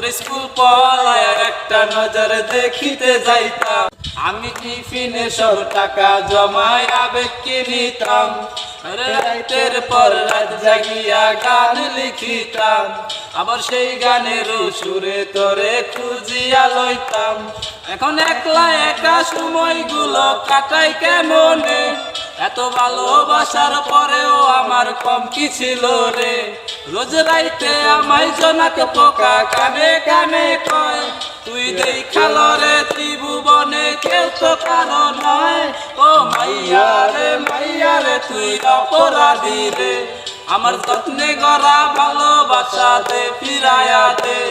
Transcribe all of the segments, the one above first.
তোর স্কুল পড়ায় একটা নজর দেখিতে যাইতাম। আমি টিফিনে সব টাকা জমায় আবেগকে নিতাম। রাতের পর রাত জাগিয়া গান লিখিতাম। আবার সেই গানের সুরে তোরে খুঁজিয়া লইতাম। এখন একলা একা সময়গুলো কাটাই কেমনে? এত ভালোবাসার পরেও আমার কম কি ছিল রে? রোজ রাইতে আমায় জোনাক পোকা কানে কানে কয়, তুই দেখাল রে ত্রিভুবনে কেউ তো কারো নয়। ও মাইয়া রে তুই অপরাধী রে। আমার যত্নে গড়া ভালোবাসা দে ফিরাইয়া দে।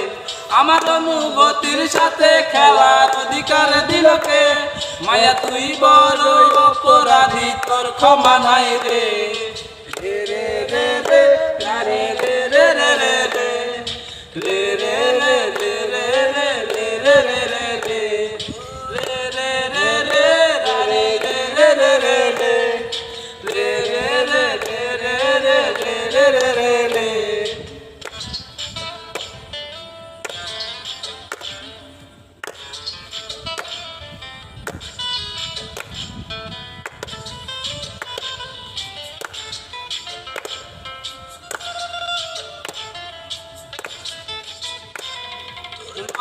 আমার অনুভূতির সাথে খেলার অধিকার দিলকে। মায়া তুই বড় অপরাধী, তোর ক্ষমা নাই রে। রে রে রে রে রে রে রে রে রে রে রে রে রে রে রে রে রে রে রে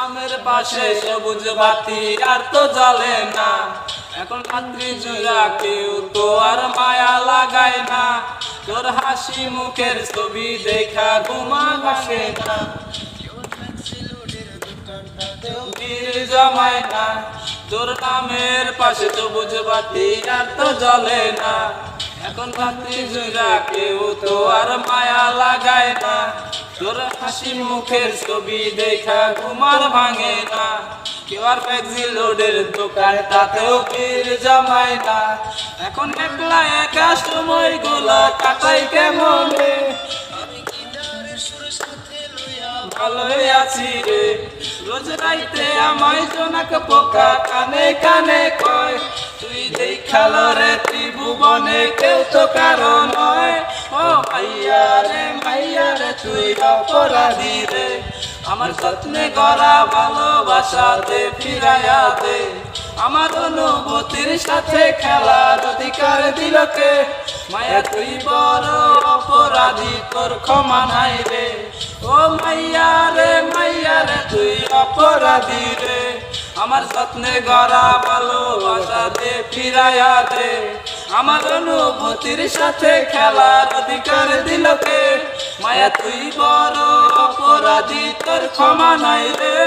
আমের পাশে সবুজ বাতি আর তো জ্বলে না। এখন রাত্রি জুড়া কেউ তো আর মায়া লাগায় না। তোর হাসি মুখের ছবি দেখা ঘুমা ভাসে না। জমায় না। তোর নামের পাশে সবুজ বাতি আর তো জ্বলে না। এখন রাত্রি জুড়া কেউ তো আর মায়া লাগায় না। তোর হাসি মুখের ছবি দেখা ঘুমার ভাঙে না। কেউ আর ফ্যাক্সি লোডের দোকান তাতেও ভিড় জমায় না। এখন একলা একা সময়গুলো কাটাই কেমনে? ভালোই আছি রে। রোজ রাইতে আমায় জোনাক পোকা কানে কানে কয়, তুই দেখাল রে ত্রিভুবনে কেউ তো কারো নয়। ও মাইয়া রে তুই অপরাধী রে। আমার যত্নে গড়া ভালোবাসা দে ফিরাইয়া দে। আমার অনুভূতির সাথে খেলার অধিকার দিলকে। মায়া তুই বড় অপরাধী, তোর ক্ষমা নাই রে। ও মাইয়া রে তুই অপরাধী রে। আমার যত্নে গড়া ভালোবাসা দে ফিরাইয়া দে। আমার অনুভূতির সাথে খেলার অধিকার দিলকে। মায়া তুই বড় অপরাধী, তোর ক্ষমা নাই রে।